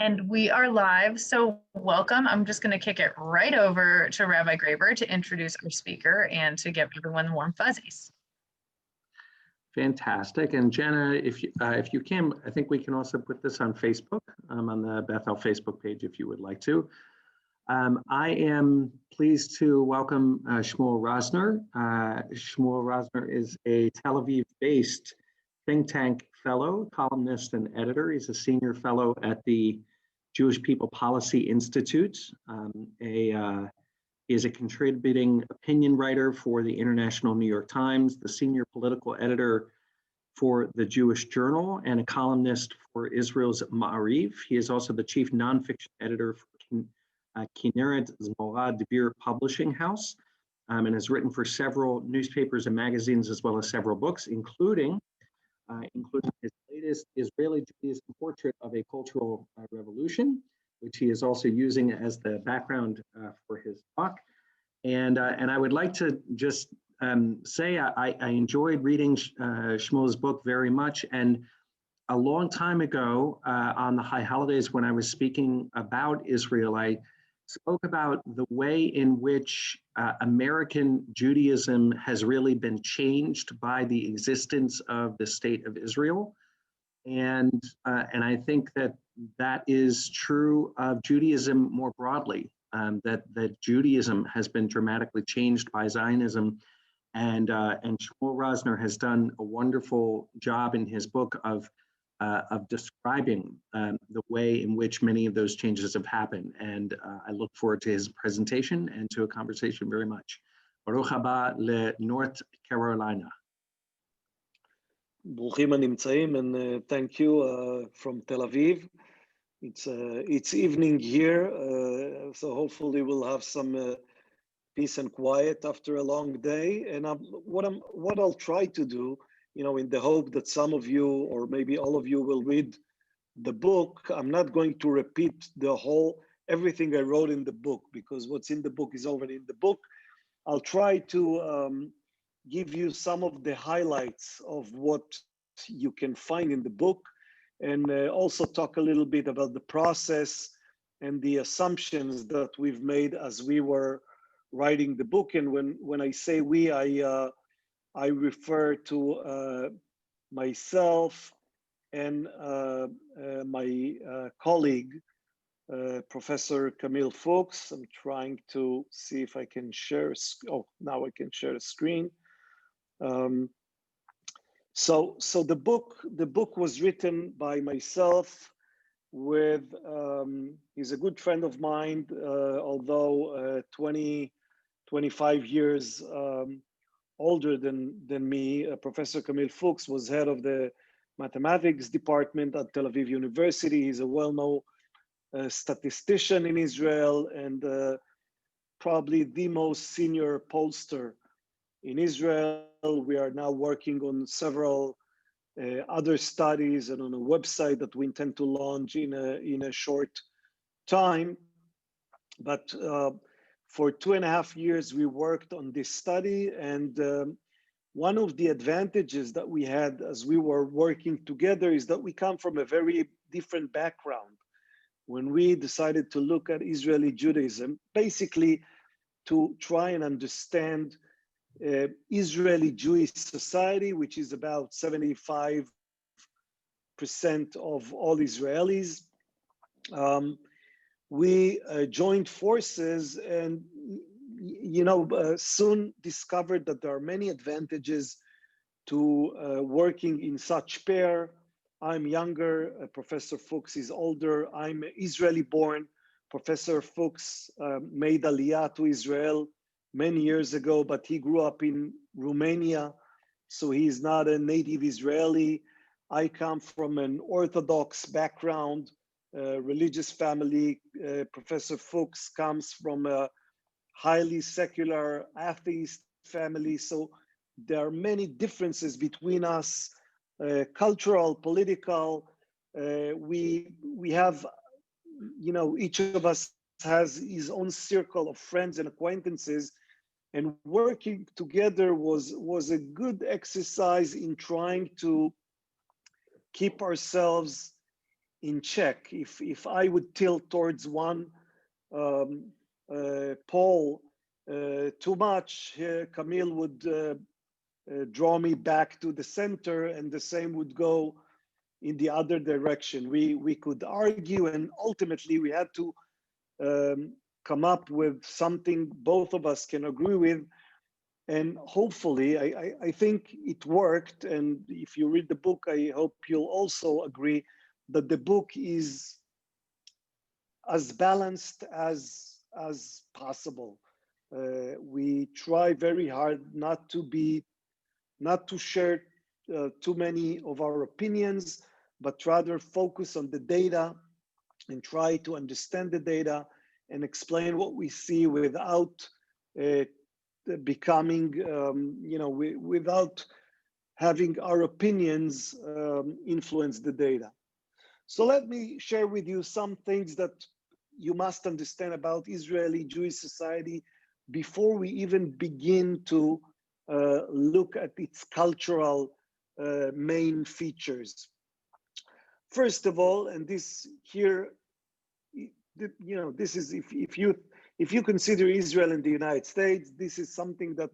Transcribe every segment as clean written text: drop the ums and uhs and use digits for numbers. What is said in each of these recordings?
And we are live, so welcome. I'm just going to kick it right over to Rabbi Graber to introduce our speaker and to give everyone warm fuzzies. Fantastic. And Jenna, if you can, I think we can also put this on Facebook, on the Bethel Facebook page, if you would like to. I am pleased to welcome Shmuel Rosner. Shmuel Rosner is a Tel Aviv-based think tank fellow, columnist, and editor. He's a senior fellow at the Jewish People Policy Institute. He is a contributing opinion writer for the International New York Times, the senior political editor for the Jewish Journal, and a columnist for Israel's Ma'ariv. He is also the chief nonfiction editor for Kinneret Zmora Debir Publishing House, and has written for several newspapers and magazines, as well as several books, including his latest Israeli Judaism portrait of a cultural revolution, which he is also using as the background for his talk. And I would like to just say I enjoyed reading Shmuel's book very much. And a long time ago on the High Holidays, when I was speaking about Israel, I spoke about the way in which American Judaism has really been changed by the existence of the State of Israel. And I think that is true of Judaism more broadly, that Judaism has been dramatically changed by Zionism. And Shmuel Rosner has done a wonderful job in his book of describing the way in which many of those changes have happened. And I look forward to his presentation and to a conversation very much. Baruch haba le North Carolina. Bruchim הנמצאים, and thank you from Tel Aviv. It's evening here, so hopefully we'll have some peace and quiet after a long day. And what I'll try to do, in the hope that some of you, or maybe all of you, will read the book. I'm not going to repeat everything I wrote in the book, because what's in the book is already in the book. I'll try to give you some of the highlights of what you can find in the book, and also talk a little bit about the process and the assumptions that we've made as we were writing the book. And when I say we, I refer to myself and my colleague, Professor Camille Fuchs. I'm trying to see if I can share. Oh, now I can share the screen. So the book was written by myself with, he's a good friend of mine, although 25 years older than me. Professor Camille Fuchs was head of the mathematics department at Tel Aviv University. He's a well-known statistician in Israel, and probably the most senior pollster in Israel. We are now working on several other studies and on a website that we intend to launch in a short time. But for 2.5 years, we worked on this study, and one of the advantages that we had as we were working together is that we come from a very different background. When we decided to look at Israeli Judaism, basically to try and understand Israeli Jewish society, which is about 75% of all Israelis, we joined forces and soon discovered that there are many advantages to working in such pair. I'm younger, Professor Fuchs is older. I'm Israeli born. Professor Fuchs made Aliyah to Israel many years ago, but he grew up in Romania, so he's not a native Israeli. I come from an Orthodox background, religious family. Professor Fuchs comes from a highly secular atheist family. So there are many differences between us, cultural, political. We have, each of us has his own circle of friends and acquaintances, and working together was a good exercise in trying to keep ourselves in check. If I would tilt towards one pole too much, Camille would draw me back to the center, and the same would go in the other direction. We could argue, and ultimately we had to come up with something both of us can agree with. And hopefully, I think it worked. And if you read the book, I hope you'll also agree that the book is as balanced as possible. We try very hard not to share too many of our opinions, but rather focus on the data and try to understand the data and explain what we see without becoming, without having our opinions influence the data. So let me share with you some things that you must understand about Israeli Jewish society before we even begin to look at its cultural main features. First of all, and this here, this is if you consider Israel and the United States, this is something that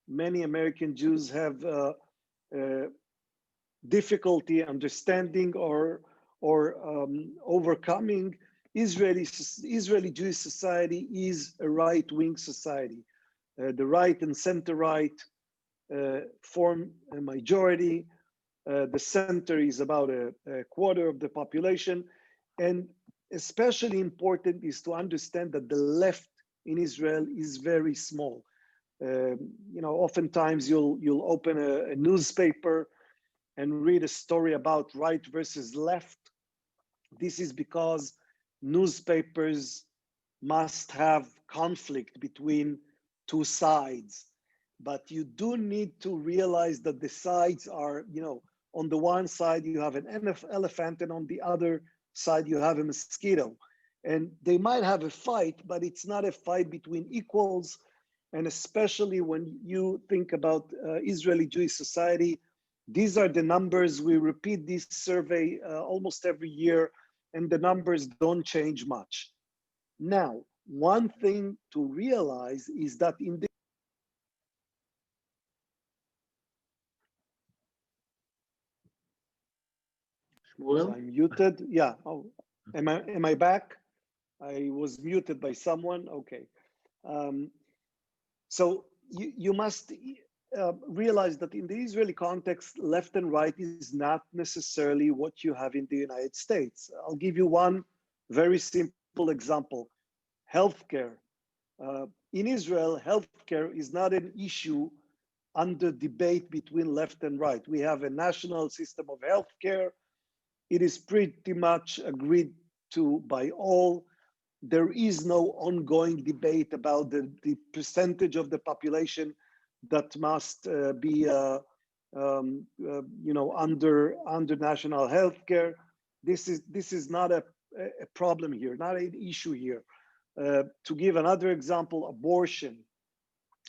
many American Jews have difficulty understanding or overcoming. Israeli Jewish society is a right-wing society. The right and center-right form a majority. The center is about a quarter of the population. And especially important is to understand that the left in Israel is very small. Oftentimes you'll open a newspaper and read a story about right versus left. This is because newspapers must have conflict between two sides. But you do need to realize that the sides are, on the one side you have an elephant, and on the other side you have a mosquito. And they might have a fight, but it's not a fight between equals. And especially when you think about Israeli Jewish society, these are the numbers. We repeat this survey almost every year, and the numbers don't change much. Now, one thing to realize is that in the Shmuel? I'm muted. Yeah. Oh, am I back? I was muted by someone. Okay. So you must realize that in the Israeli context, left and right is not necessarily what you have in the United States. I'll give you one very simple example. Healthcare. In Israel, healthcare is not an issue under debate between left and right. We have a national system of healthcare. It is pretty much agreed to by all. There is no ongoing debate about the percentage of the population that must be under national health care. This is not a problem here, not an issue here. To give another example, abortion.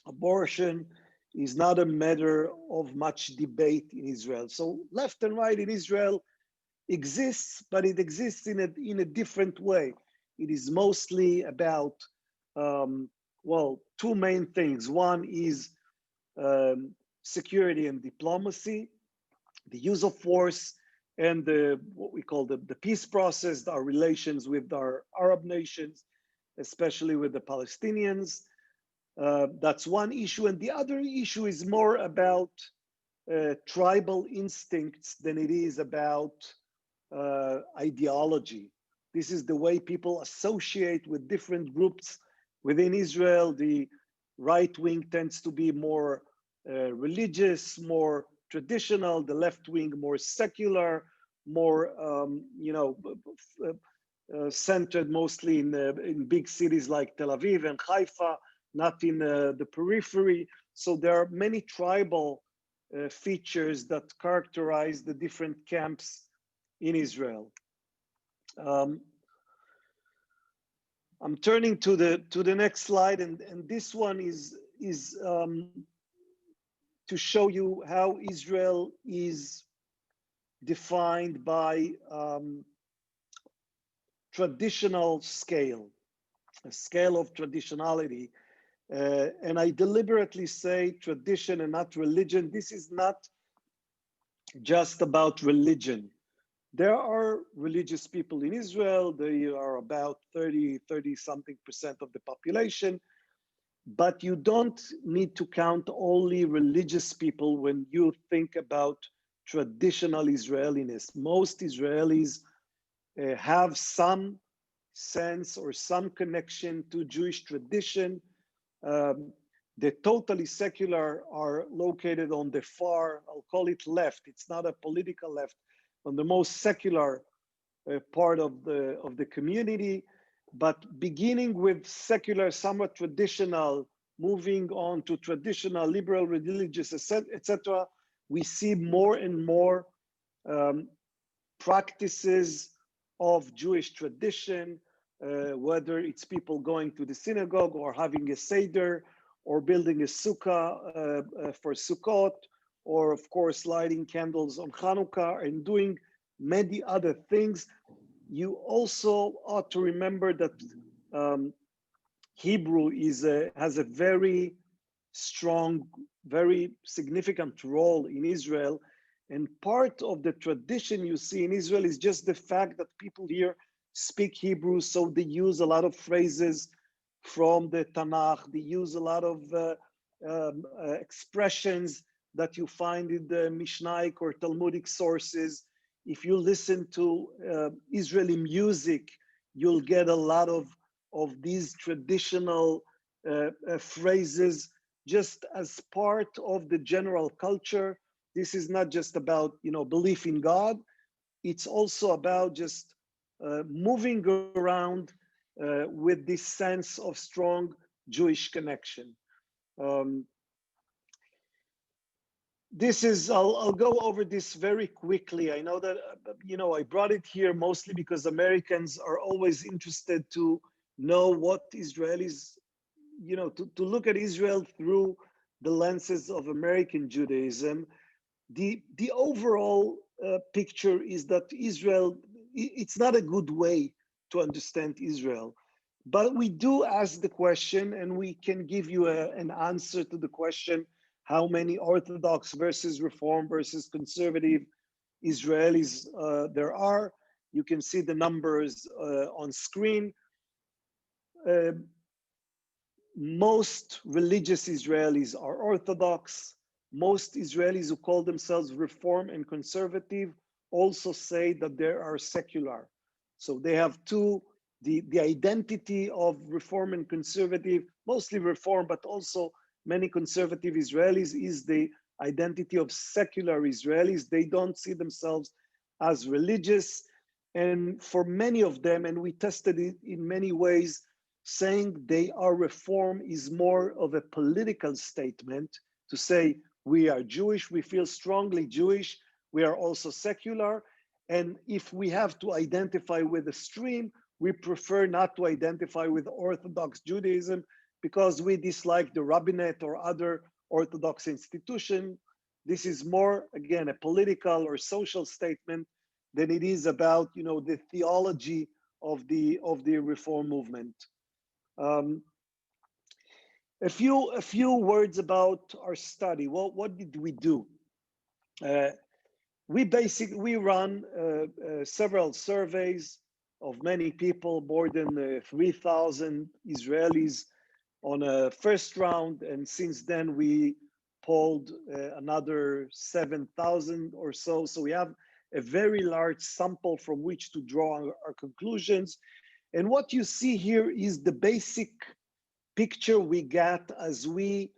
Abortion is not a matter of much debate in Israel. So left and right in Israel exists, but it exists in a different way. It is mostly about, two main things. One is security and diplomacy, the use of force, and what we call the peace process, our relations with our Arab nations, especially with the Palestinians. That's one issue. And the other issue is more about tribal instincts than it is about ideology. This is the way people associate with different groups within Israel. The right wing tends to be more religious, more traditional. The left wing more secular, more centered mostly in big cities like Tel Aviv and Haifa, not in the periphery. So there are many tribal features that characterize the different camps in Israel. I'm turning to the next slide, and this one is to show you how Israel is defined by traditional scale, a scale of traditionality. And I deliberately say tradition and not religion. This is not just about religion. There are religious people in Israel. They are about 30 something percent of the population. But you don't need to count only religious people when you think about traditional Israeliness. Most Israelis have some sense or some connection to Jewish tradition. The totally secular are located on the far, I'll call it left. It's not a political left, on the most secular part of the community. But beginning with secular, somewhat traditional, moving on to traditional, liberal, religious, etc., we see more and more practices of Jewish tradition, whether it's people going to the synagogue or having a seder or building a sukkah for Sukkot, or of course lighting candles on Hanukkah and doing many other things. You also ought to remember that Hebrew has a very strong, very significant role in Israel. And part of the tradition you see in Israel is just the fact that people here speak Hebrew, so they use a lot of phrases from the Tanakh. They use a lot of expressions that you find in the Mishnaic or Talmudic sources. If you listen to Israeli music, you'll get a lot of these traditional phrases just as part of the general culture. This is not just about, belief in God. It's also about just moving around with this sense of strong Jewish connection. This is, I'll go over this very quickly. I know that, I brought it here mostly because Americans are always interested to know what Israelis, to look at Israel through the lenses of American Judaism. The overall picture is that Israel, it's not a good way to understand Israel. But we do ask the question, and we can give you an answer to the question, how many Orthodox versus Reform versus conservative Israelis there are. You can see the numbers on screen. Most religious Israelis are Orthodox. Most Israelis who call themselves Reform and conservative also say that they are secular. So they have the identity of Reform and conservative, mostly Reform, but also many conservative Israelis is the identity of secular Israelis. They don't see themselves as religious. And for many of them, and we tested it in many ways, saying they are Reform is more of a political statement to say, we are Jewish, we feel strongly Jewish, we are also secular. And if we have to identify with a stream, we prefer not to identify with Orthodox Judaism because we dislike the rabbinate or other Orthodox institution. This is more, again, a political or social statement than it is about, the theology of the Reform movement. A few words about our study. Well, what did we do? We run several surveys of many people, more than 3,000 Israelis on a first round, and since then we polled another 7,000 or so. So we have a very large sample from which to draw our conclusions. And what you see here is the basic picture we got as we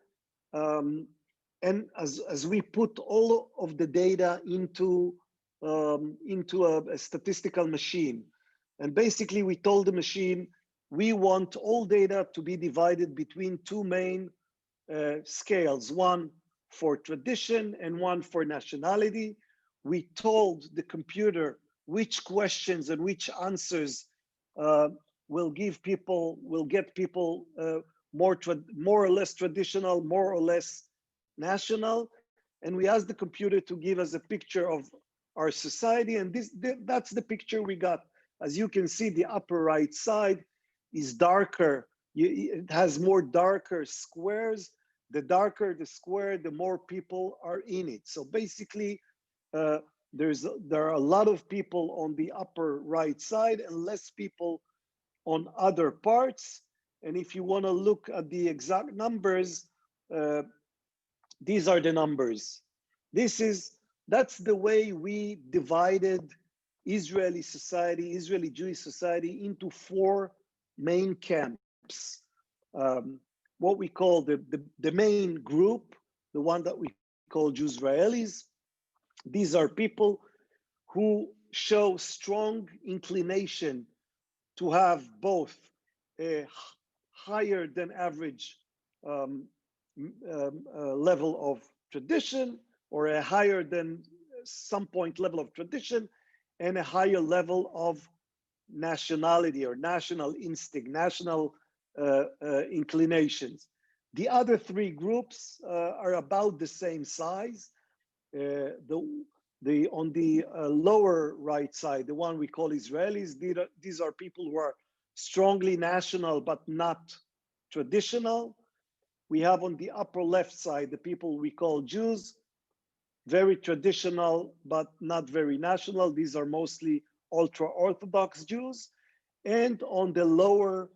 as we put all of the data into a statistical machine. And basically we told the machine, we want all data to be divided between two main scales, one for tradition and one for nationality. We told the computer which questions and which answers will get people more or less traditional, more or less national. And we asked the computer to give us a picture of our society. And that's the picture we got. As you can see, the upper right side is darker. It has more darker squares. The darker the square, the more people are in it. So basically, there are a lot of people on the upper right side and less people on other parts. And if you want to look at the exact numbers, these are the numbers. That's the way we divided Israeli society, Israeli Jewish society, into four main camps. What we call the main group, the one that we call Jews Israelis. These are people who show strong inclination to have both a higher than average level of tradition, or a higher than some point level of tradition, and a higher level of nationality or national instinct, national inclinations. The other three groups are about the same size. On the lower right side, the one we call Israelis, these are people who are strongly national but not traditional. We have on the upper left side the people we call Jews, very traditional but not very national. These are mostly ultra-Orthodox Jews. And on the lower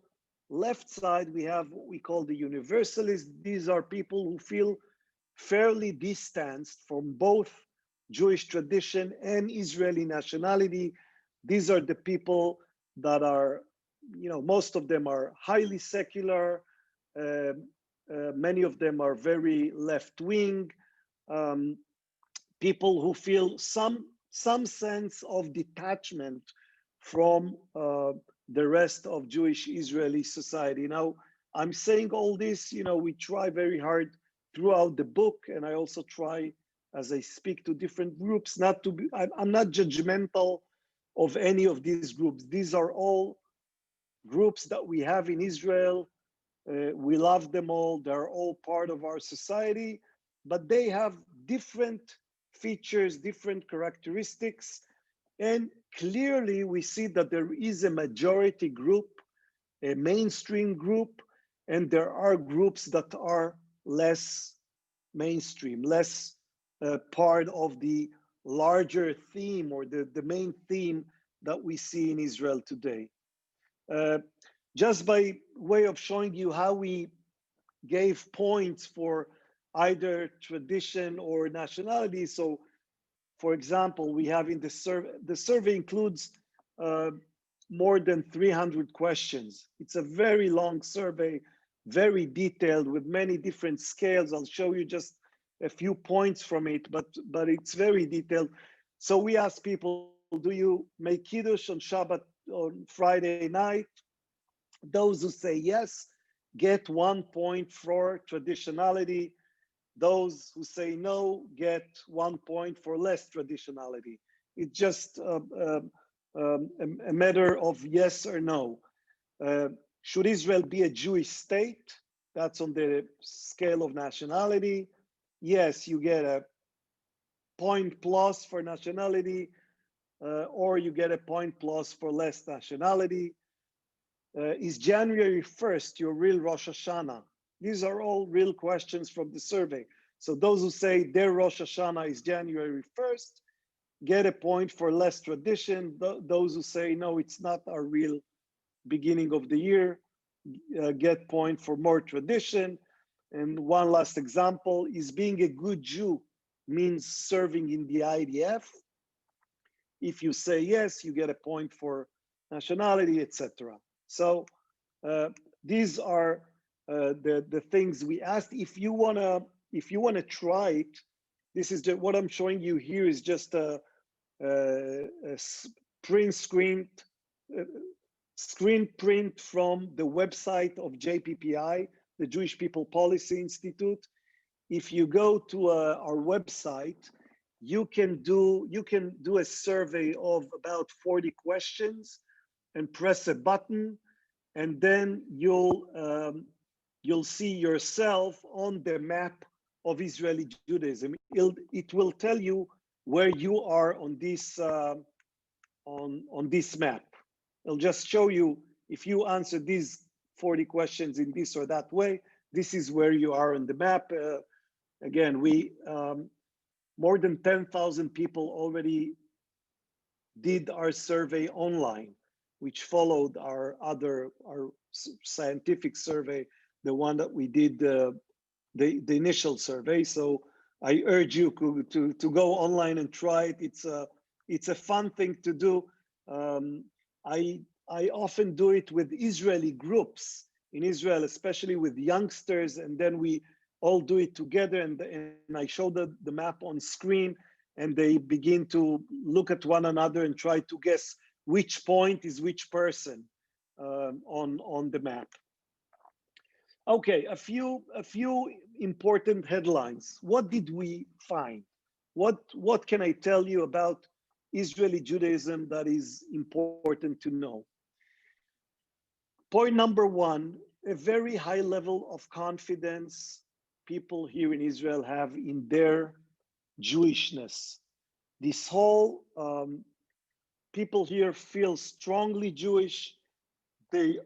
left side, we have what we call the Universalists. These are people who feel fairly distanced from both Jewish tradition and Israeli nationality. These are the people that are, most of them are highly secular. Many of them are very left-wing. People who feel some sense of detachment from the rest of Jewish Israeli society. Now, I'm saying all this, we try very hard throughout the book, and I also try, as I speak to different groups, not to be, I'm not judgmental of any of these groups. These are all groups that we have in Israel. We love them all. They're all part of our society, but they have different features, different characteristics. And clearly we see that there is a majority group, a mainstream group, and there are groups that are less mainstream, less part of the larger theme, or the main theme that we see in Israel today. Just by way of showing you how we gave points for either tradition or nationality. So, for example, we have in the survey includes more than 300 questions. It's a very long survey, very detailed with many different scales. I'll show you just a few points from it, but it's very detailed. So we asked people, do you make Kiddush on Shabbat on Friday night? Those who say yes get 1 point for traditionality. Those who say no get 1 point for less traditionality. It's just a matter of yes or no. Should Israel be a Jewish state? That's on the scale of nationality. Yes, you get a point plus for nationality, or you get a point plus for less nationality. Is January 1st your real Rosh Hashanah? These are all real questions from the survey. So those who say their Rosh Hashanah is January 1st get a point for less tradition. Those who say, no, it's not our real beginning of the year, get point for more tradition. And one last example is being a good Jew means serving in the IDF. If you say yes, you get a point for nationality, etc. So these are the things we asked. If you wanna try it, this is just, what I'm showing you here is just a screen print from the website of JPPI, the Jewish People Policy Institute. If you go to our website, you can do a survey of about 40 questions and press a button, and then you'll see yourself on the map of Israeli Judaism. It will tell you where you are on this map. It'll just show you, if you answer these 40 questions in this or that way, this is where you are on the map. Again, we more than 10,000 people already did our survey online, which followed our scientific survey, the one that we did the initial survey. So I urge you to go online and try it. It's a fun thing to do. I often do it with Israeli groups in Israel, especially with youngsters, and then we all do it together, and I show the map on screen, and they begin to look at one another and try to guess which point is which person on the map. Okay, a few important headlines. What did we find? What can I tell you about Israeli Judaism that is important to know? Point number one, a very high level of confidence people here in Israel have in their Jewishness. This whole people here feel strongly Jewish. They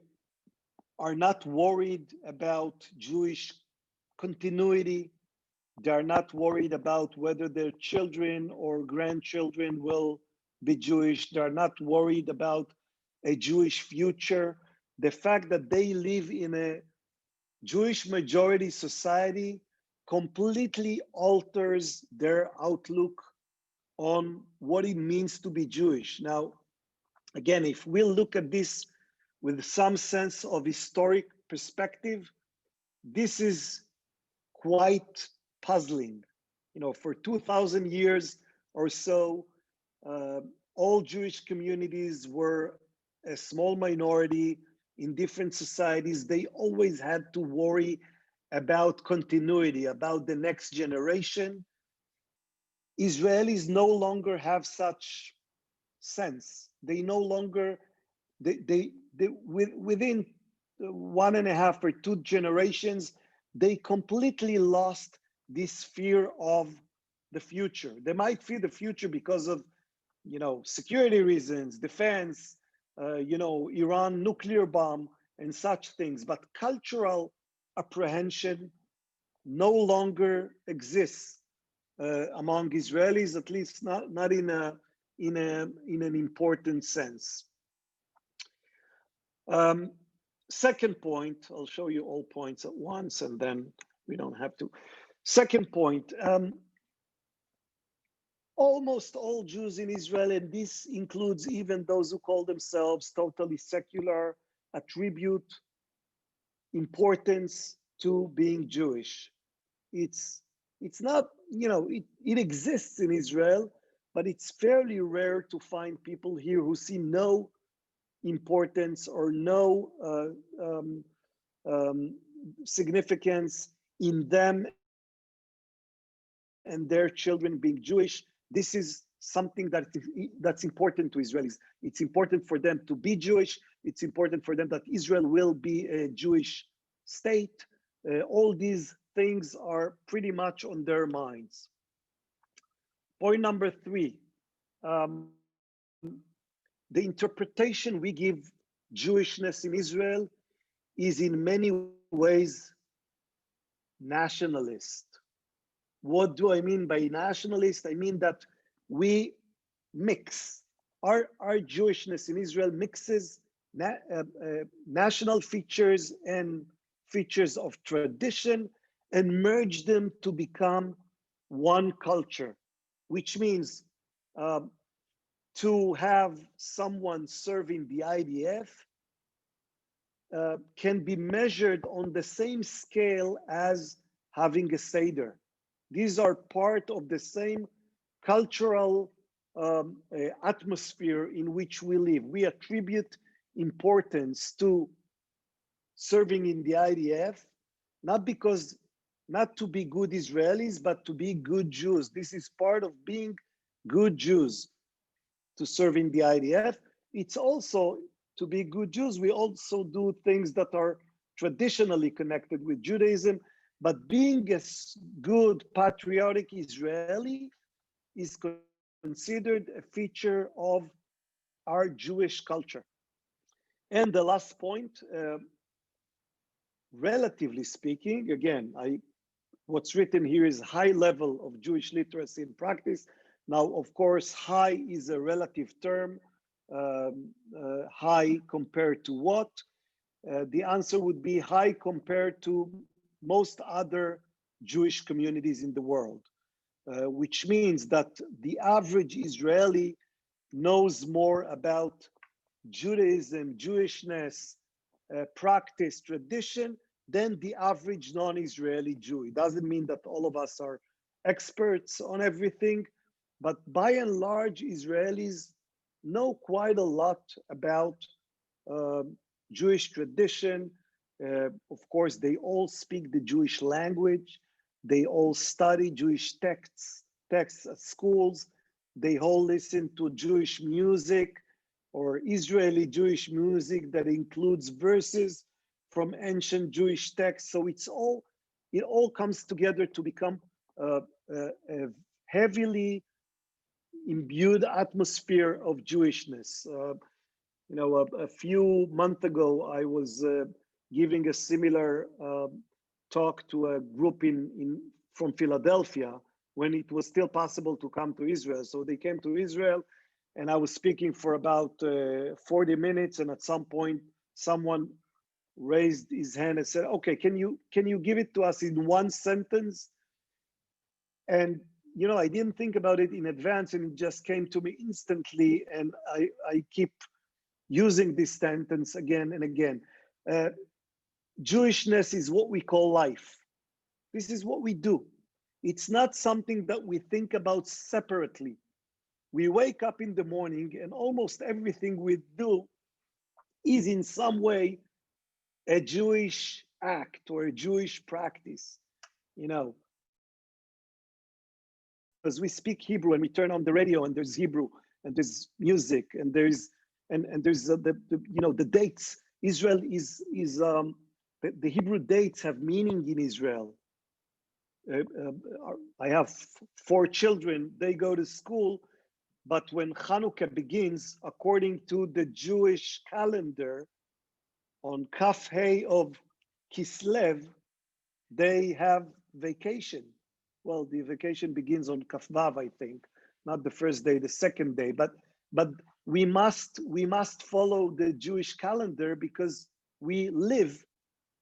are not worried about Jewish continuity. They're not worried about whether their children or grandchildren will be Jewish. They're not worried about a Jewish future. The fact that they live in a Jewish majority society completely alters their outlook on what it means to be Jewish. Now, again, if we look at this with some sense of historic perspective, this is quite puzzling. You know, for 2,000 years or so, all Jewish communities were a small minority in different societies. They always had to worry about continuity, about the next generation. Israelis no longer have such sense. They no longer, within 1.5 or 2 generations, they completely lost this fear of the future. They might fear the future because of, you know, security reasons, defense, you know, Iran nuclear bomb and such things, but cultural apprehension no longer exists among Israelis, at least not in an important sense. Second point, I'll show you all points at once, and then we don't have to. Second point, almost all Jews in Israel, and this includes even those who call themselves totally secular, attribute importance to being Jewish. It's not, you know, it exists in Israel, but it's fairly rare to find people here who see no importance or no significance in them and their children being Jewish. This is something that's important to Israelis. It's important for them to be Jewish. It's important for them that Israel will be a Jewish state. All these things are pretty much on their minds. Point number three, the interpretation we give Jewishness in Israel is in many ways nationalist. What do I mean by nationalist? I mean that we mix. Our Jewishness in Israel mixes national features and features of tradition and merge them to become one culture, which means to have someone serving the IDF can be measured on the same scale as having a Seder. These are part of the same cultural atmosphere in which we live. We attribute importance to serving in the IDF, not to be good Israelis, but to be good Jews. This is part of being good Jews, to serve in the IDF. It's also, to be good Jews, we also do things that are traditionally connected with Judaism, but being a good patriotic Israeli is considered a feature of our Jewish culture. And the last point, relatively speaking, again, what's written here is high level of Jewish literacy in practice. Now, of course, high is a relative term. High compared to what? The answer would be high compared to most other Jewish communities in the world, which means that the average Israeli knows more about Judaism, Jewishness, practice, tradition than the average non-Israeli Jew. It doesn't mean that all of us are experts on everything, but by and large, Israelis know quite a lot about Jewish tradition. Of course, they all speak the Jewish language. They all study Jewish texts at schools. They all listen to Jewish music or Israeli Jewish music that includes verses from ancient Jewish texts. So it all comes together to become a heavily imbued atmosphere of Jewishness. A few months ago, I was giving a similar talk to a group from Philadelphia when it was still possible to come to Israel. So they came to Israel, and I was speaking for about 40 minutes. And at some point, someone raised his hand and said, "Okay, can you give it to us in one sentence?" And I didn't think about it in advance, and it just came to me instantly. And I keep using this sentence again and again. Jewishness is what we call life. This is what we do. It's not something that we think about separately. We wake up in the morning and almost everything we do is in some way a Jewish act or a Jewish practice. As we speak Hebrew and we turn on the radio and there's Hebrew and there's music and there's the dates. Israel is the Hebrew dates have meaning in Israel. I have 4 children. They go to school, but when Hanukkah begins, according to the Jewish calendar, on Kaf Hey of Kislev, they have vacation. Well, the vacation begins on Kaf Vav, I think, not the first day, the second day. But we must follow the Jewish calendar because we live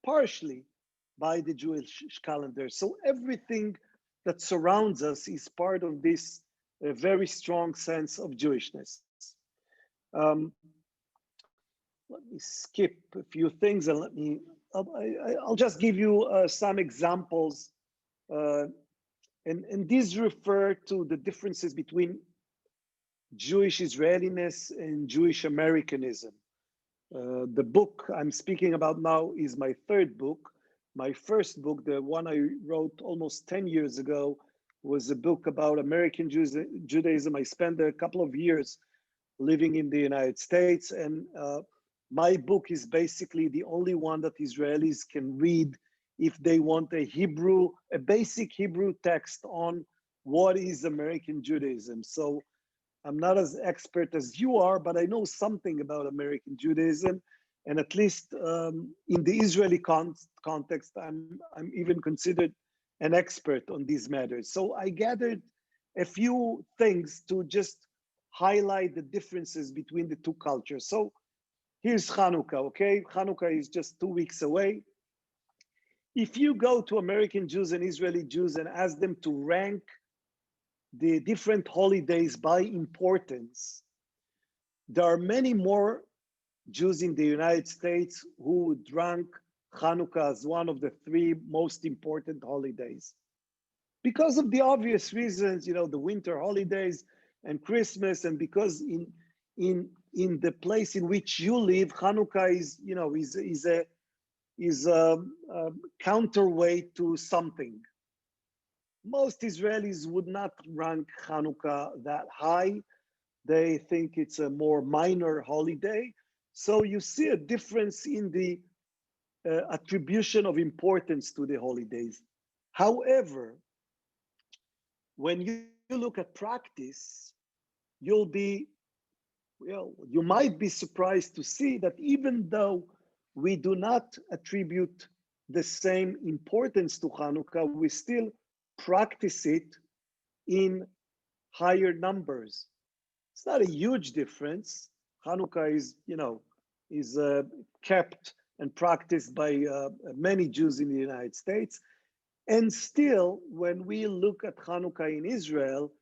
partially by the Jewish calendar. So everything that surrounds us is part of this very strong sense of Jewishness. Let me skip a few things and I'll just give you some examples. And these refer to the differences between Jewish Israeliness and Jewish Americanism. The book I'm speaking about now is my 3rd book. My first book, the one I wrote almost 10 years ago, was a book about American Judaism. I spent a couple of years living in the United States, and my book is basically the only one that Israelis can read if they want a basic Hebrew text on what is American Judaism. So I'm not as expert as you are, but I know something about American Judaism. And at least in the Israeli context, I'm even considered an expert on these matters. So I gathered a few things to just highlight the differences between the 2 cultures. So here's Hanukkah, okay? Hanukkah is just 2 weeks away. If you go to American Jews and Israeli Jews and ask them to rank the different holidays by importance, there are many more Jews in the United States who would rank Hanukkah as one of the 3 most important holidays. Because of the obvious reasons, the winter holidays and Christmas, and because in the place in which you live, Hanukkah is a counterweight to something. Most Israelis would not rank Hanukkah that high. They think it's a more minor holiday. So you see a difference in the attribution of importance to the holidays. However, when you look at practice, you'll be Well, you might be surprised to see that even though we do not attribute the same importance to Hanukkah, we still practice it in higher numbers. It's not a huge difference. Hanukkah is, is kept and practiced by many Jews in the United States. And still, when we look at Hanukkah in Israel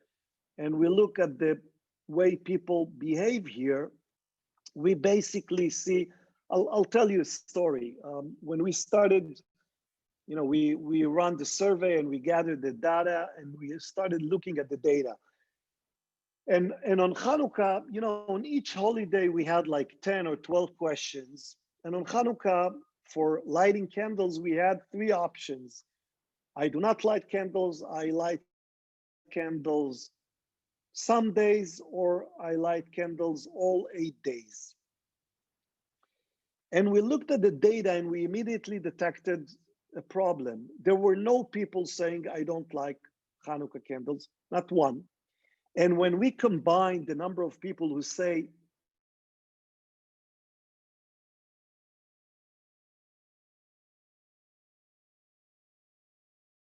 and we look at the way people behave here, we basically see, I'll tell you a story. When we started, we run the survey and we gathered the data and we started looking at the data. And on Hanukkah, on each holiday, we had like 10 or 12 questions. And on Hanukkah, for lighting candles, we had 3 options. I do not light candles. I light candles some days, or I light candles all 8 days. And we looked at the data and we immediately detected a problem. There were no people saying, I don't like Hanukkah candles, not one. And when we combine the number of people who say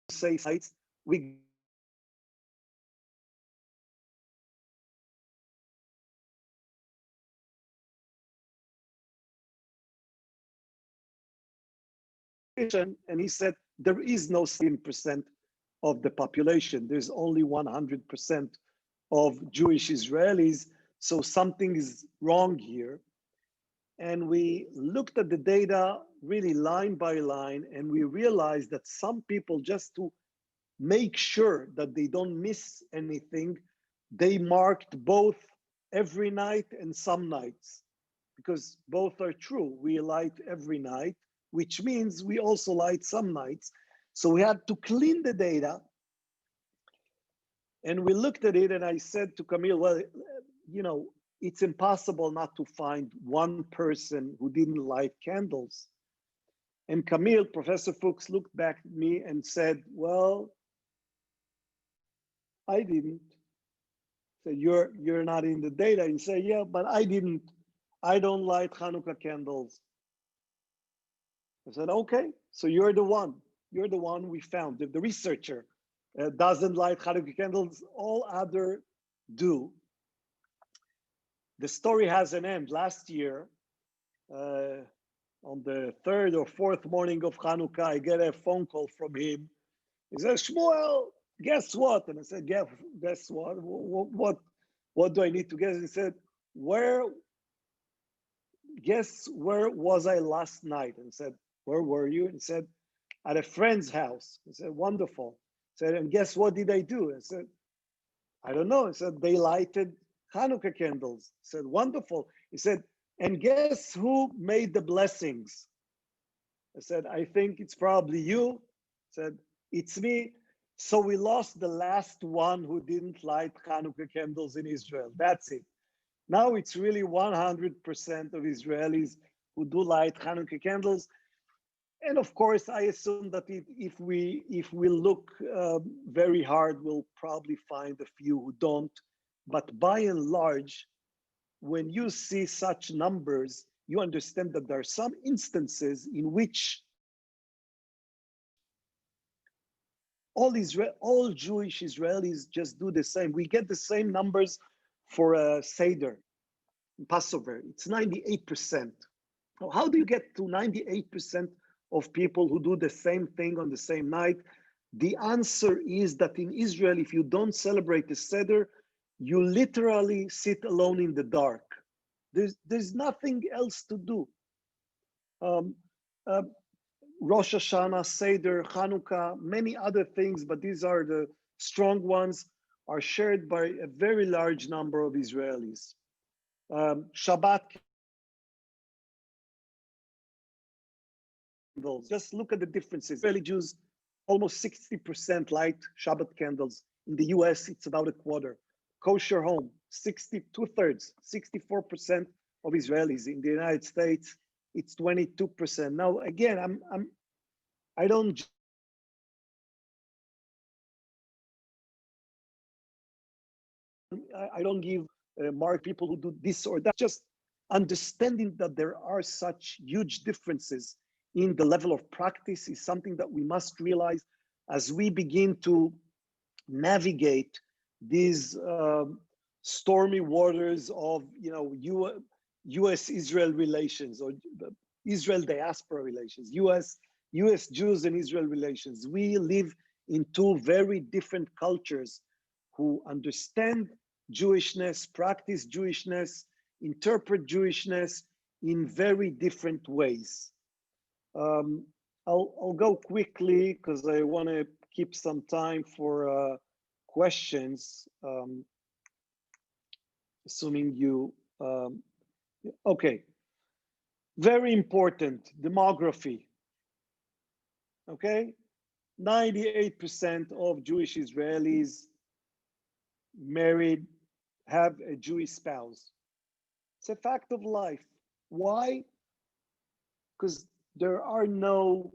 sites, we and he said there is no 7% of the population. There's only 100% of Jewish Israelis. So something is wrong here. And we looked at the data really line by line, and we realized that some people, just to make sure that they don't miss anything, they marked both every night and some nights, because both are true. We light every night, which means we also light some nights. So we had to clean the data. And we looked at it and I said to Camille, well, it's impossible not to find one person who didn't light candles. And Camille, Professor Fuchs, looked back at me and said, well, I didn't. So you're not in the data. And say, yeah, but I didn't. I don't light Hanukkah candles. I said, okay, so you're the one. You're the one we found. The researcher doesn't light Hanukkah candles. All other do. The story has an end. Last year, on the 3rd or 4th morning of Hanukkah, I get a phone call from him. He says, Shmuel, guess what? And I said, guess what? What do I need to guess? He said, guess where was I last night? And I said, where were you? And he said, at a friend's house. I said, wonderful. I said, and guess what did I do? I said, I don't know. He said, they lighted Hanukkah candles. I said, wonderful. He said, and guess who made the blessings? I said, I think it's probably you. I said, it's me. So we lost the last one who didn't light Hanukkah candles in Israel. That's it. Now it's really 100% of Israelis who do light Hanukkah candles. And of course, I assume that if we look very hard, we'll probably find a few who don't. But by and large, when you see such numbers, you understand that there are some instances in which all Jewish Israelis just do the same. We get the same numbers for a Seder, Passover. It's 98%. How do you get to 98% of people who do the same thing on the same night? The answer is that in Israel, if you don't celebrate the Seder, you literally sit alone in the dark. There's nothing else to do. Rosh Hashanah, Seder, Hanukkah, many other things, but these are the strong ones, are shared by a very large number of Israelis. Shabbat, just look at the differences. Israeli Jews, almost 60% light Shabbat candles. In the US, it's about a quarter. Kosher home, 2/3, 64% of Israelis. In the United States, it's 22%. Now, again, I don't give mark people who do this or that. Just understanding that there are such huge differences in the level of practice is something that we must realize as we begin to navigate these stormy waters of U.S.-Israel relations, or Israel diaspora relations, U.S. Jews and Israel relations. We live in two very different cultures who understand Jewishness, practice Jewishness, interpret Jewishness in very different ways. I'll go quickly because I want to keep some time for questions, assuming you, okay. Very important, demography, okay? 98% of Jewish Israelis married have a Jewish spouse. It's a fact of life. Why? Because there are not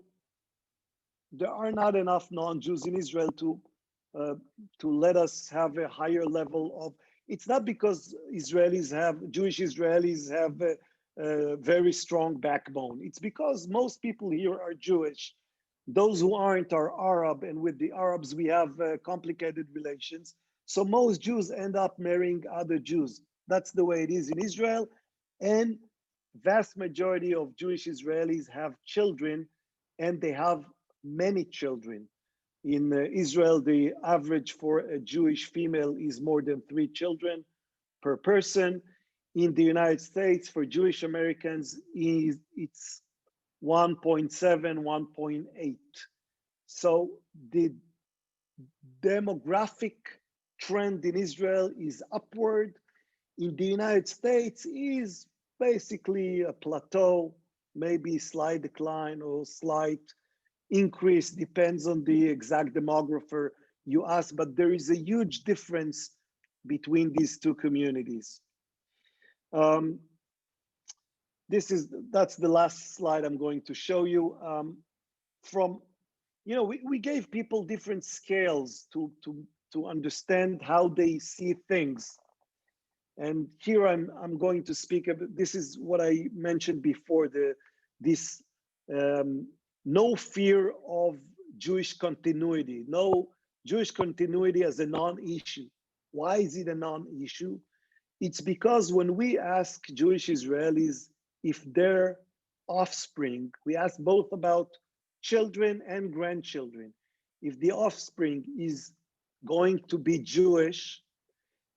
enough non-Jews in Israel to let us have a higher level of. It's not because Jewish Israelis have a very strong backbone. It's because most people here are Jewish. Those who aren't are Arab, and with the Arabs we have complicated relations. So most Jews end up marrying other Jews. That's the way it is in Israel, and vast majority of Jewish Israelis have children, and they have many children. In Israel, the average for a Jewish female is more than 3 children per person. In the United States, for Jewish Americans, it's 1.7, 1.8. So the demographic trend in Israel is upward. In the United States is basically a plateau, maybe slight decline or slight increase, depends on the exact demographer you ask, but there is a huge difference between these two communities. That's the last slide I'm going to show you. We gave people different scales to understand how they see things. And here I'm going to speak about, this is what I mentioned before, this no fear of Jewish continuity, no Jewish continuity as a non-issue. Why is it a non-issue? It's because when we ask Jewish Israelis if their offspring, we ask both about children and grandchildren, if the offspring is going to be Jewish,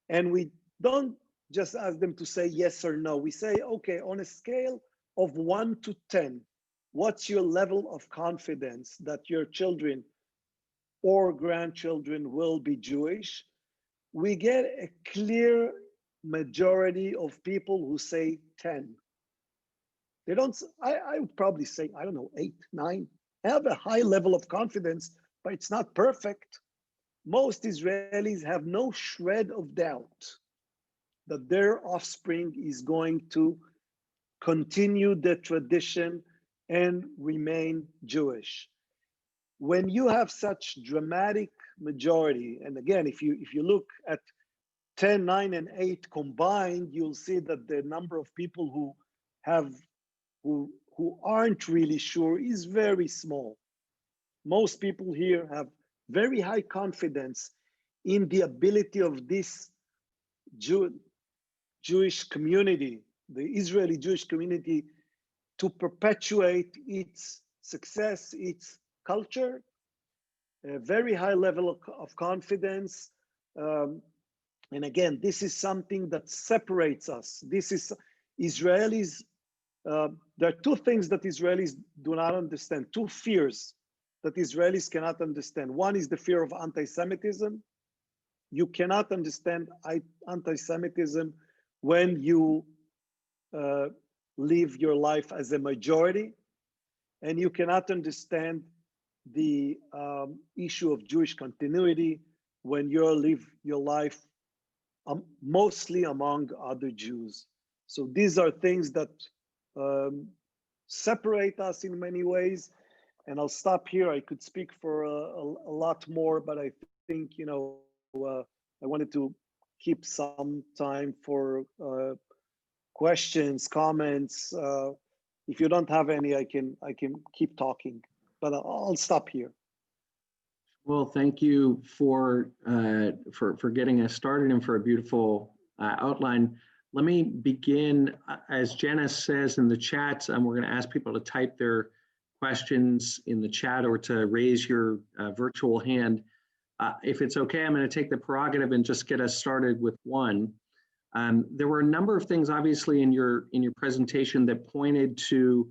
and we don't just ask them to say yes or no. We say, okay, on a scale of 1 to 10, what's your level of confidence that your children or grandchildren will be Jewish? We get a clear majority of people who say 10. They don't, I would probably say, I don't know, 8, 9. I have a high level of confidence, but it's not perfect. Most Israelis have no shred of doubt that their offspring is going to continue the tradition and remain Jewish. When you have such dramatic majority, and again, if you look at 10, 9, and 8 combined, you'll see that the number of people who aren't really sure is very small. Most people here have very high confidence in the ability of this Jewish community, the Israeli Jewish community, to perpetuate its success, its culture, a very high level of confidence. And again, this is something that separates us. This is Israelis. There are two things that Israelis do not understand, two fears that Israelis cannot understand. One is the fear of anti-Semitism. You cannot understand anti-Semitism when you live your life as a majority, and you cannot understand the issue of Jewish continuity when you live your life mostly among other Jews. So these are things that separate us in many ways. And I'll stop here. I could speak for a lot more, but I think, I wanted to keep some time for questions, comments. If you don't have any, I can keep talking, but I'll stop here. Well, thank you for getting us started and for a beautiful outline. Let me begin, as Janice says in the chat, we're going to ask people to type their questions in the chat or to raise your virtual hand. If it's okay, I'm going to take the prerogative and just get us started with one. There were a number of things, obviously, in your presentation that pointed to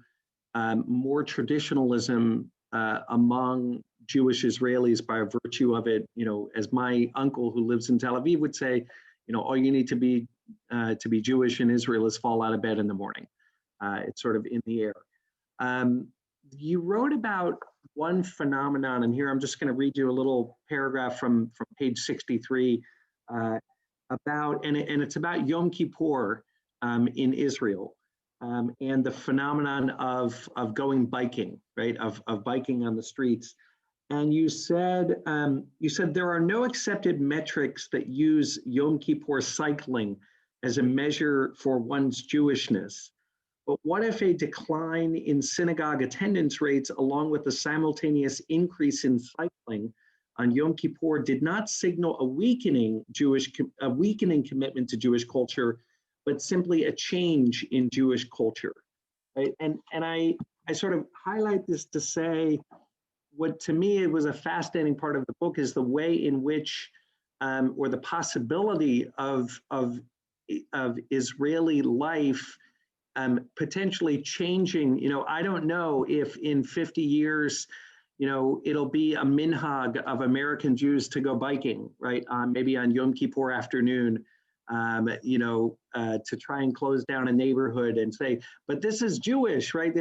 more traditionalism among Jewish Israelis by virtue of it. You know, as my uncle who lives in Tel Aviv would say, you know, all you need to be Jewish in Israel is fall out of bed in the morning. It's sort of in the air. You wrote about one phenomenon, and here I'm just going to read you a little paragraph from page 63 about, and it's about Yom Kippur in Israel. And the phenomenon of going biking, right? Of biking on the streets. And you said there are no accepted metrics that use Yom Kippur cycling as a measure for one's Jewishness. But what if a decline in synagogue attendance rates, along with a simultaneous increase in cycling on Yom Kippur, did not signal a weakening commitment to Jewish culture, but simply a change in Jewish culture, right? And I sort of highlight this to say, what to me it was a fascinating part of the book is the way in which, or the possibility of Israeli life potentially changing. You know, I don't know if in 50 years, you know, it'll be a minhag of American Jews to go biking, right? Maybe on Yom Kippur afternoon, you know, to try and close down a neighborhood and say, but this is Jewish, right?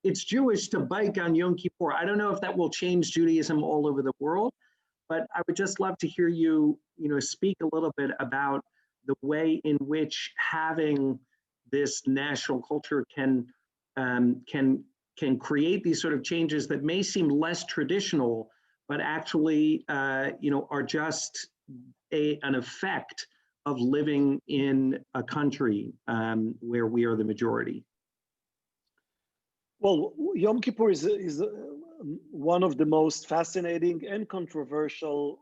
It's Jewish to bike on Yom Kippur. I don't know if that will change Judaism all over the world, but I would just love to hear you, you know, speak a little bit about the way in which having this national culture can create these sort of changes that may seem less traditional, but actually, you know, are just an effect of living in a country where we are the majority. Well, Yom Kippur is one of the most fascinating and controversial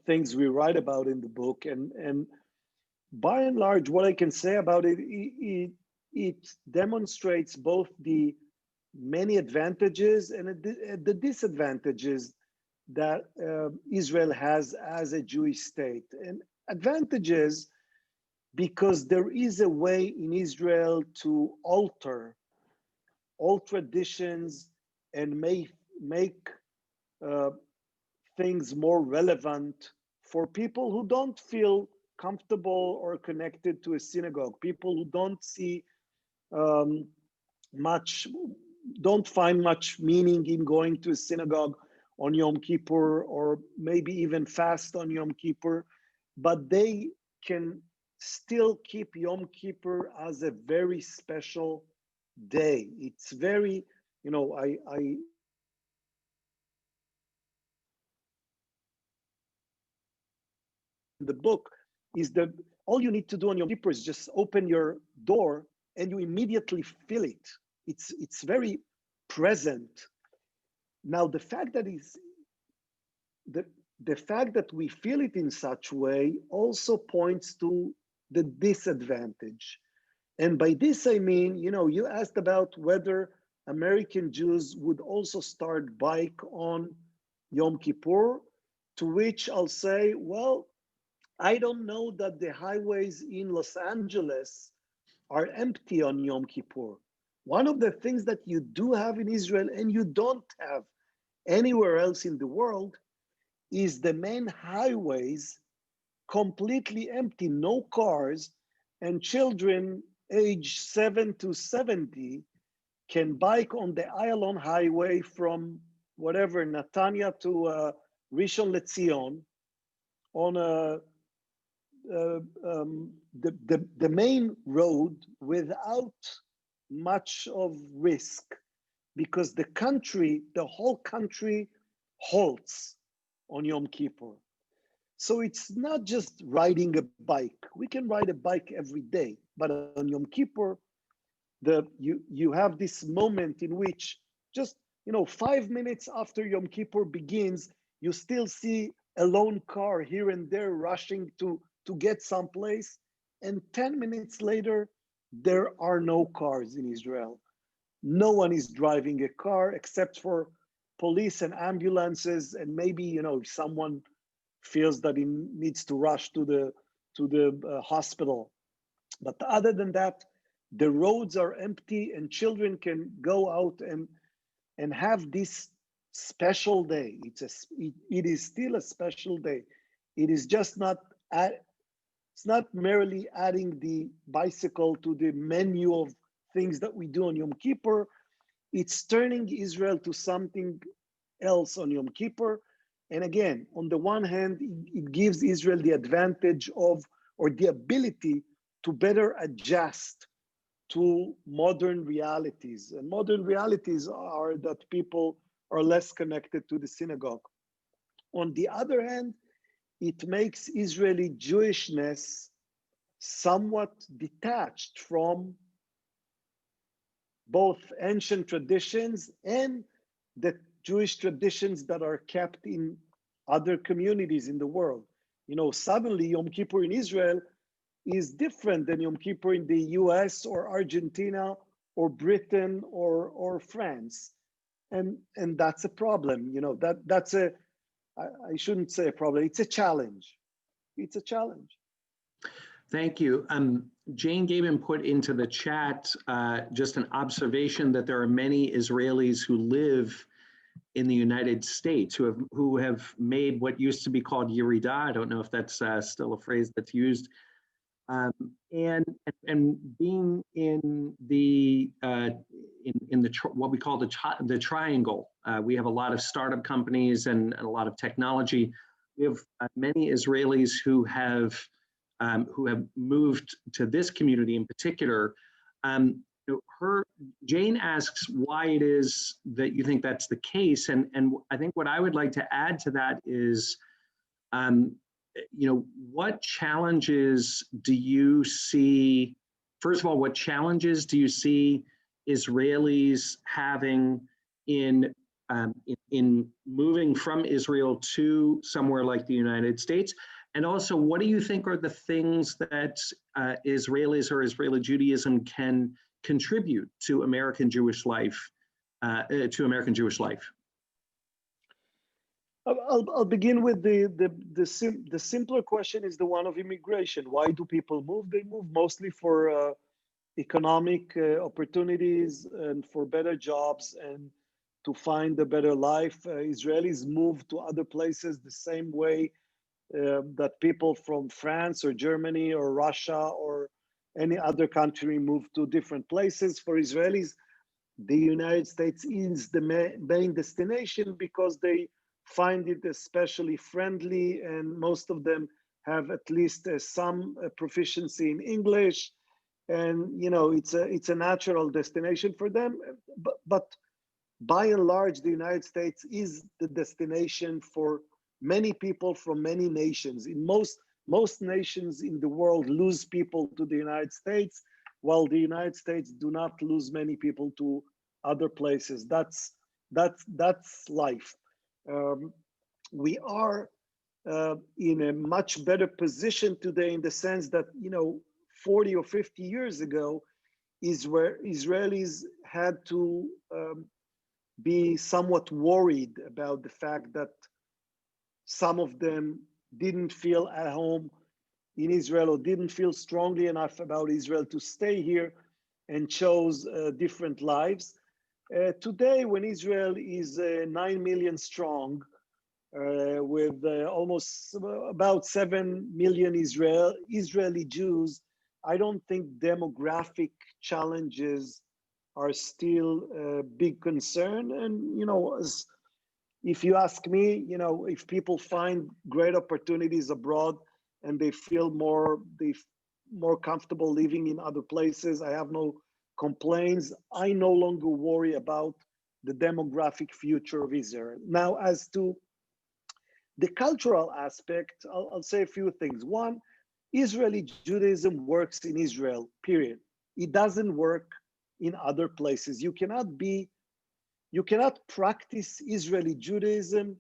things we write about in the book, and by and large, what I can say about it, it demonstrates both the many advantages and the disadvantages that Israel has as a Jewish state. And advantages because there is a way in Israel to alter all traditions and make things more relevant for people who don't feel comfortable or connected to a synagogue, people who don't see don't find much meaning in going to a synagogue on Yom Kippur, or maybe even fast on Yom Kippur, but they can still keep Yom Kippur as a very special day. It's very, you know, the book is that all you need to do on Yom Kippur is just open your door and you immediately feel it. It's very present. Now, the fact that the fact that we feel it in such way also points to the disadvantage. And by this, I mean, you know, you asked about whether American Jews would also start bike on Yom Kippur, to which I'll say, well, I don't know that the highways in Los Angeles are empty on Yom Kippur. One of the things that you do have in Israel and you don't have anywhere else in the world is the main highways completely empty, no cars, and children age 7 to 70 can bike on the Ayalon highway from whatever, Netanya to Rishon LeZion on the main road without much of risk, because the whole country halts on Yom Kippur. So it's not just riding a bike. We can ride a bike every day, but on Yom Kippur, you have this moment in which just 5 minutes after Yom Kippur begins, you still see a lone car here and there rushing to get someplace, and 10 minutes later there are no cars in Israel. No one is driving a car except for police and ambulances, and maybe if someone feels that he needs to rush to the hospital. But other than that, the roads are empty and children can go out and have this special day. It is still a special day. It is just not it's not merely adding the bicycle to the menu of things that we do on Yom Kippur. It's turning Israel to something else on Yom Kippur. And again, on the one hand, it gives Israel the advantage of, or the ability to better adjust to modern realities. And modern realities are that people are less connected to the synagogue. On the other hand, it makes Israeli Jewishness somewhat detached from both ancient traditions and the Jewish traditions that are kept in other communities in the world. Suddenly Yom Kippur in Israel is different than Yom Kippur in the US or Argentina or Britain or France. And that's a problem. That's I shouldn't say a problem, it's a challenge. It's a challenge. Thank you. Jane Gabin put into the chat just an observation that there are many Israelis who live in the United States who have made what used to be called Yerida. I don't know if that's still a phrase that's used. And being in the what we call the triangle, we have a lot of startup companies and a lot of technology. We have many Israelis who have moved to this community in particular. Jane asks why it is that you think that's the case, and I think what I would like to add to that is, what challenges do you see? First of all, what challenges do you see Israelis having in moving from Israel to somewhere like the United States? And also, what do you think are the things that Israelis or Israeli Judaism can contribute to American Jewish life? I'll begin with the simpler question is the one of immigration. Why do people move? They move mostly for economic opportunities and for better jobs and to find a better life. Israelis move to other places the same way that people from France or Germany or Russia or any other country move to different places. For Israelis, the United States is the main destination because they find it especially friendly, and most of them have at least some proficiency in English, and it's a natural destination for them. But by and large, the United States is the destination for many people from many nations. In most nations in the world lose people to the United States, while the United States do not lose many people to other places. That's life. We are in a much better position today in the sense that 40 or 50 years ago is where Israelis had to be somewhat worried about the fact that some of them didn't feel at home in Israel or didn't feel strongly enough about Israel to stay here and chose different lives. Today, when Israel is 9 million strong, with almost about 7 million Israeli Jews, I don't think demographic challenges are still a big concern. And, if you ask me, if people find great opportunities abroad and they feel more comfortable living in other places, I have no complaints. I no longer worry about the demographic future of Israel. Now, as to The cultural aspect, I'll say a few things. One, Israeli Judaism works in Israel, period. It doesn't work in other places. You cannot practice Israeli Judaism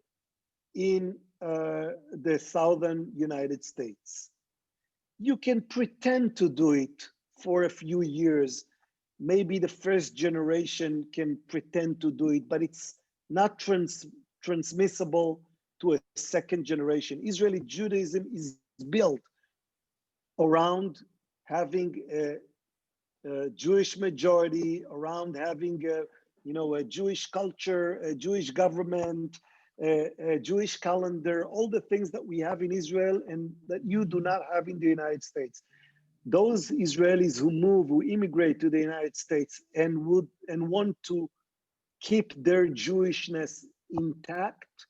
in the southern United States. You can pretend to do it for a few years. Maybe the first generation can pretend to do it, but it's not transmissible to a second generation. Israeli Judaism is built around having a Jewish majority, around having a Jewish culture, a Jewish government, a Jewish calendar, all the things that we have in Israel and that you do not have in the United States. Those Israelis who immigrate to the United States and want to keep their Jewishness intact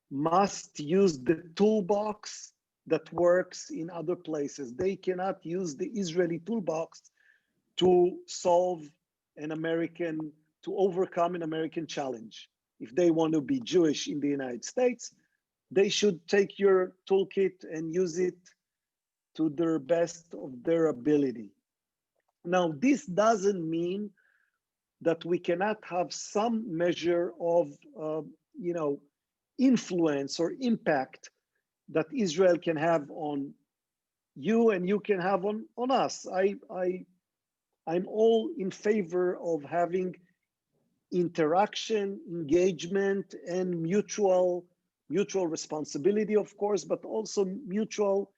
must use the toolbox that works in other places. They cannot use the Israeli toolbox to overcome an American challenge. If they want to be Jewish in the United States, they should take your toolkit and use it to the best of their ability. Now, this doesn't mean that we cannot have some measure of, influence or impact that Israel can have on you and you can have on us. I'm all in favor of having interaction, engagement, and mutual responsibility, of course, but also mutual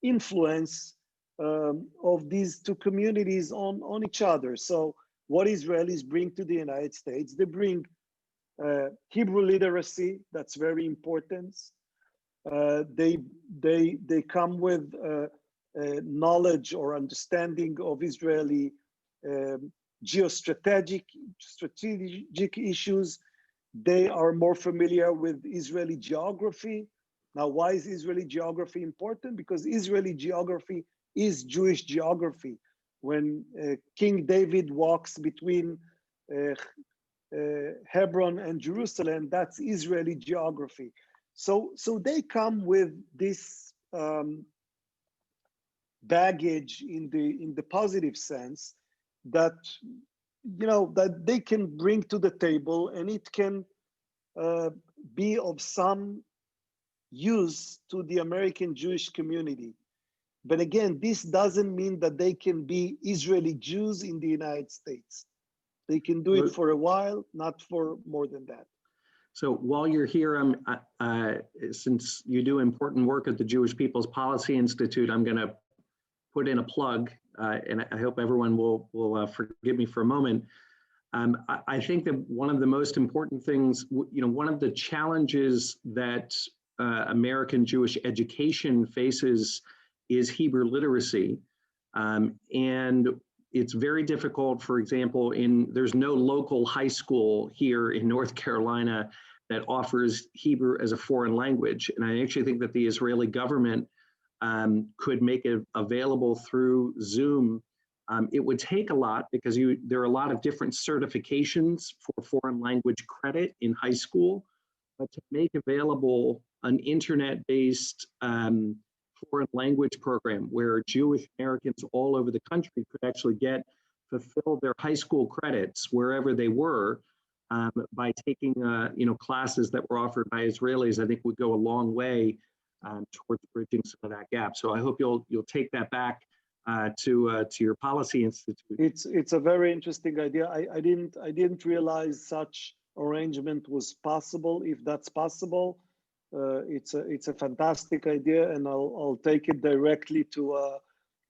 influence of these two communities on each other. So what Israelis bring to the United States, they bring Hebrew literacy, that's very important. They come with knowledge or understanding of Israeli strategic issues. They are more familiar with Israeli geography. Now, why is Israeli geography important? Because Israeli geography is Jewish geography. When King David walks between Hebron and Jerusalem, that's Israeli geography. So they come with this baggage in the positive sense that that they can bring to the table, and it can be of some use to the American Jewish community. But again, this doesn't mean that they can be Israeli Jews in the United States. They can do it for a while, not for more than that. So while you're here, since you do important work at the Jewish People's Policy Institute, I'm going to put in a plug, and I hope everyone will forgive me for a moment. I think that one of the most important things, one of the challenges that American Jewish education faces is Hebrew literacy. And it's very difficult, for example, there's no local high school here in North Carolina that offers Hebrew as a foreign language. And I actually think that the Israeli government could make it available through Zoom. It would take a lot because there are a lot of different certifications for foreign language credit in high school, but to make available an internet-based foreign language program where Jewish Americans all over the country could actually fulfill their high school credits wherever they were by taking classes that were offered by Israelis, I think would go a long way towards bridging some of that gap. So I hope you'll take that back to your policy institute. It's a very interesting idea. I didn't realize such arrangement was possible. If that's possible, it's a fantastic idea, and I'll take it directly to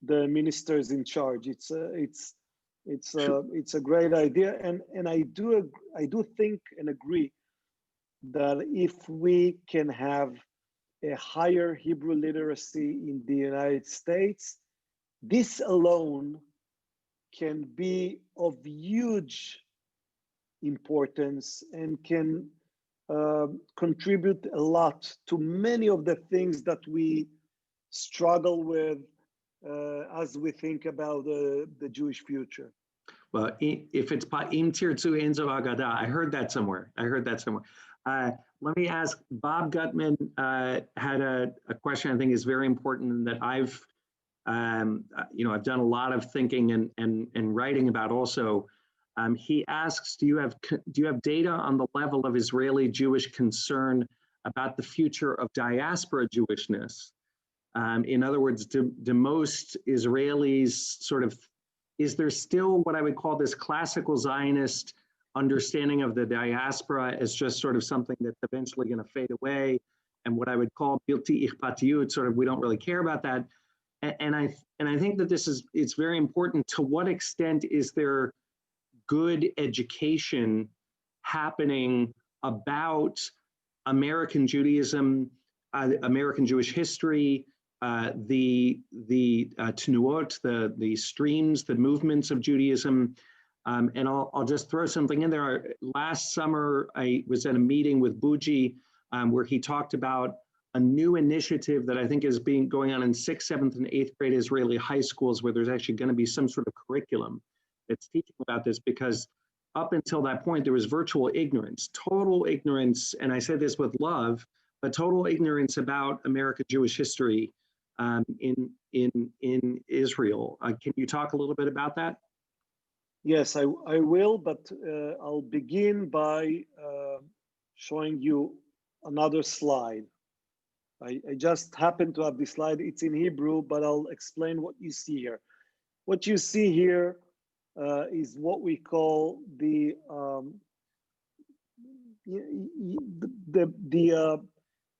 the ministers in charge. It's a great idea, and I do think and agree that if we can have a higher Hebrew literacy in the United States, this alone can be of huge importance and can contribute a lot to many of the things that we struggle with as we think about the Jewish future. Well, if it's Im Tirtzu Enzo Agada, I heard that somewhere. let me ask, Bob Gutman had a question I think is very important and that I've done a lot of thinking and writing about also. He asks, do you have data on the level of Israeli Jewish concern about the future of diaspora Jewishness? In other words, do most Israelis is there still what I would call this classical Zionist understanding of the diaspora as just sort of something that's eventually going to fade away, and what I would call bilti ichpatiyut, sort of we don't really care about that? And I think that it's very important. To what extent is there good education happening about American Judaism, American Jewish history, the tenuot, the streams, the movements of Judaism? And I'll just throw something in there. Last summer, I was at a meeting with Buji where he talked about a new initiative that I think is going on in 6th, 7th, and 8th grade Israeli high schools, where there's actually going to be some sort of curriculum that's teaching about this, because up until that point, there was virtual ignorance, total ignorance, and I said this with love, but total ignorance about American Jewish history in Israel. Can you talk a little bit about that? Yes, I will, but I'll begin by showing you another slide. I just happen to have this slide. It's in Hebrew, but I'll explain what you see here. What you see here is what we call the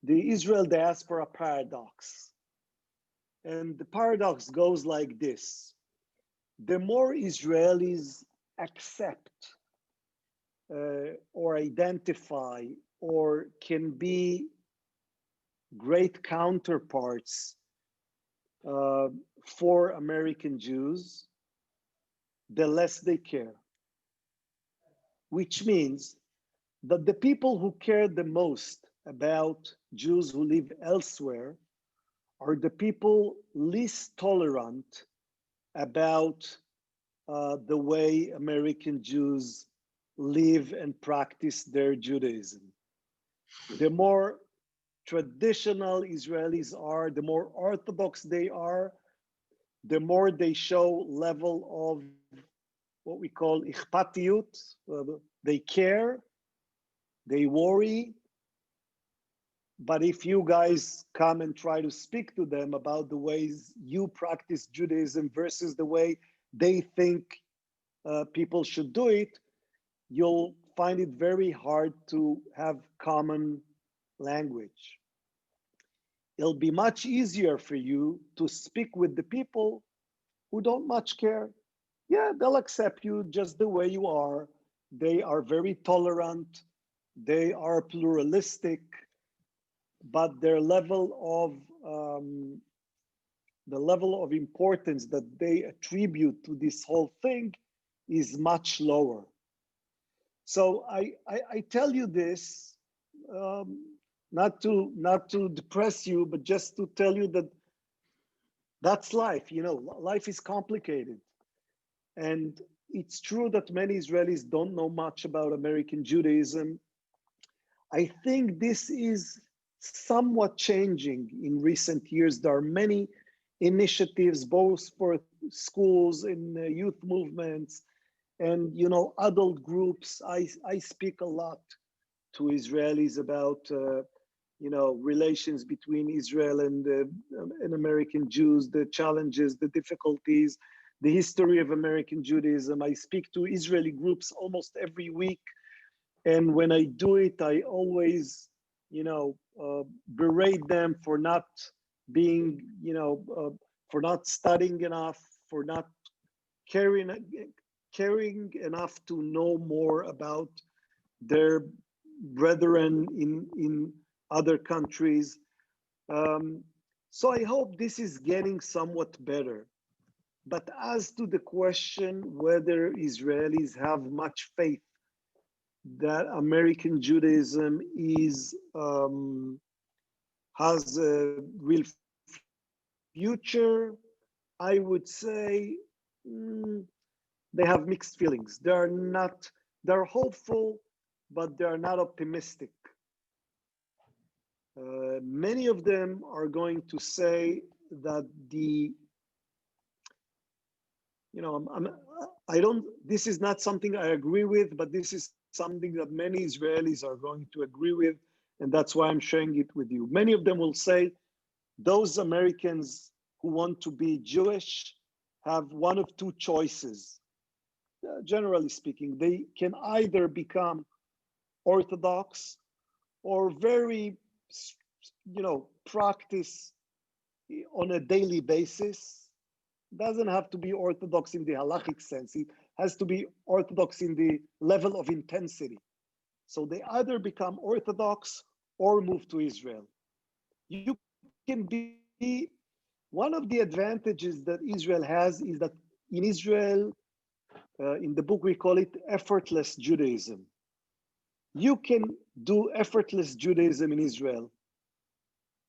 Israel diaspora paradox. And the paradox goes like this. The more Israelis accept or identify or can be great counterparts for American Jews, the less they care. Which means that the people who care the most about Jews who live elsewhere are the people least tolerant about the way American Jews live and practice their Judaism. The more traditional Israelis are, the more orthodox they are, the more they show level of what we call ichpatiyut. They care, they worry. But if you guys come and try to speak to them about the ways you practice Judaism versus the way they think people should do it, you'll find it very hard to have common language. It'll be much easier for you to speak with the people who don't much care. Yeah, they'll accept you just the way you are. They are very tolerant. They are pluralistic, but their level of importance that they attribute to this whole thing is much lower. So I tell you this not to depress you, but just to tell you that that's life. You know, life is complicated, and it's true that many Israelis don't know much about American Judaism. I think this is somewhat changing in recent years. There are many initiatives, both for schools and youth movements, and adult groups. I speak a lot to Israelis about relations between Israel and American Jews, the challenges, the difficulties, the history of American Judaism. I speak to Israeli groups almost every week, and when I do it, I always berate them for not being, for not studying enough, for not caring enough to know more about their brethren in other countries. So I hope this is getting somewhat better. But as to the question whether Israelis have much faith that American Judaism has a real future, I would say they have mixed feelings. They're hopeful, but they're not optimistic. Many of them are going to say that I don't, this is not something I agree with, but this is something that many Israelis are going to agree with. And that's why I'm sharing it with you. Many of them will say those Americans who want to be Jewish have one of two choices. Generally speaking, they can either become Orthodox or very, practice on a daily basis. Doesn't have to be Orthodox in the halachic sense. It has to be Orthodox in the level of intensity. So they either become Orthodox or move to Israel. You can be, one of the advantages that Israel has is that in Israel, in the book we call it effortless Judaism. You can do effortless Judaism in Israel.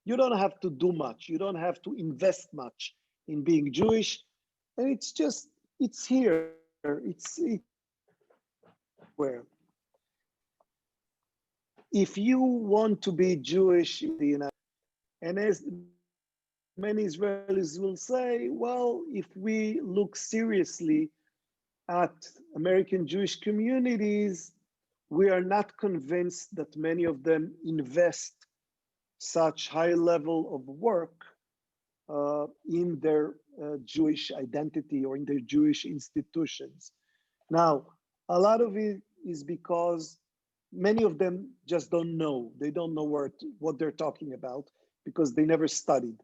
You don't have to do much. You don't have to invest much in being Jewish. And it's here. It's where. If you want to be Jewish in the United States, and as many Israelis will say, well, if we look seriously at American Jewish communities, we are not convinced that many of them invest such high level of work in their Jewish identity or in their Jewish institutions. Now, a lot of it is because many of them just don't know. They don't know what they're talking about because they never studied.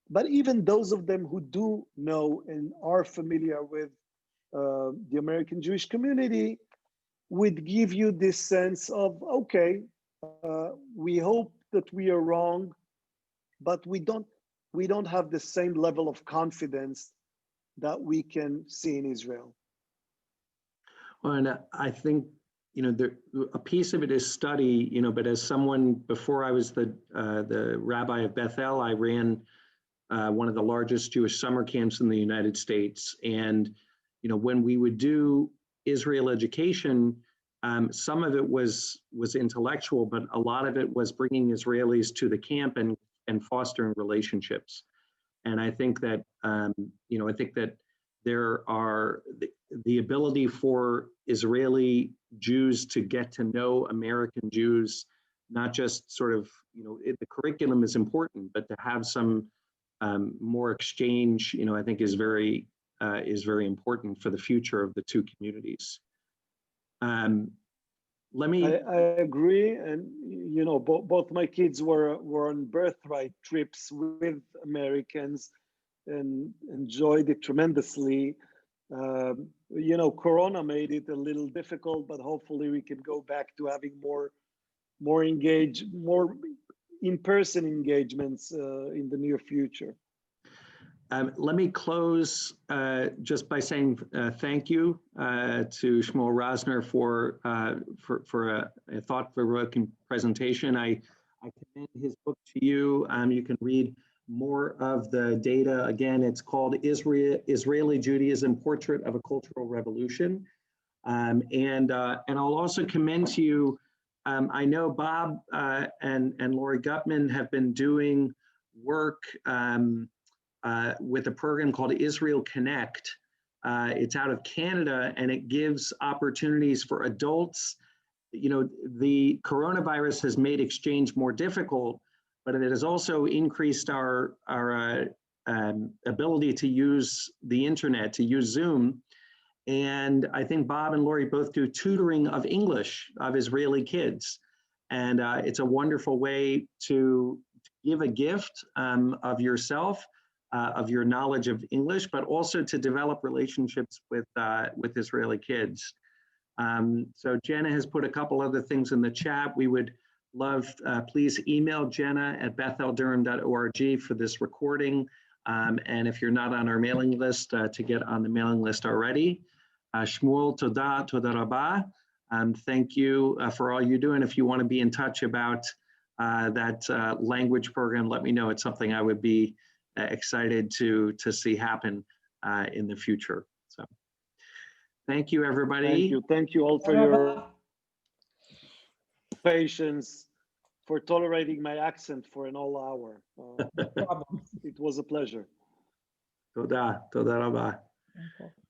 But even those of them who do know and are familiar with the American Jewish community would give you this sense of, okay, we hope that we are wrong, but we don't have the same level of confidence that we can see in Israel. Well, and I think, a piece of it is study, but as someone, before I was the rabbi of Bethel, I ran one of the largest Jewish summer camps in the United States. And, when we would do Israel education, some of it was intellectual, but a lot of it was bringing Israelis to the camp and fostering relationships. And I think that, there are the ability for Israeli Jews to get to know American Jews, not just sort of, the curriculum is important, but to have some more exchange, I think is very important for the future of the two communities. Let me. I agree, and both my kids were on birthright trips with Americans and enjoyed it tremendously. Corona made it a little difficult, but hopefully we can go back to having more in-person engagements in the near future. Let me close just by saying thank you to Shmuel Rosner for a thought-provoking presentation. I commend his book to you. You can read more of the data. Again, it's called Israeli Judaism: Portrait of a Cultural Revolution. And I'll also commend to you, I know Bob and Lori Gutman have been doing work with a program called Israel Connect. It's out of Canada, and it gives opportunities for adults. The coronavirus has made exchange more difficult, but it has also increased our ability to use the internet, to use Zoom. And I think Bob and Lori both do tutoring of English of Israeli kids. And it's a wonderful way to give a gift of yourself, of your knowledge of English, but also to develop relationships with Israeli kids. So Jenna has put a couple other things in the chat. We would love, please email Jenna at betheldurham.org for this recording. And if you're not on our mailing list, to get on the mailing list already. Shmuel, toda rabah. Thank you for all you do. And if you want to be in touch about that language program, let me know. It's something I would be excited to see happen in the future. So thank you, everybody. Thank you all for your patience. for tolerating my accent for an whole hour. No problem. It was a pleasure. תודה, תודה רבה. Okay.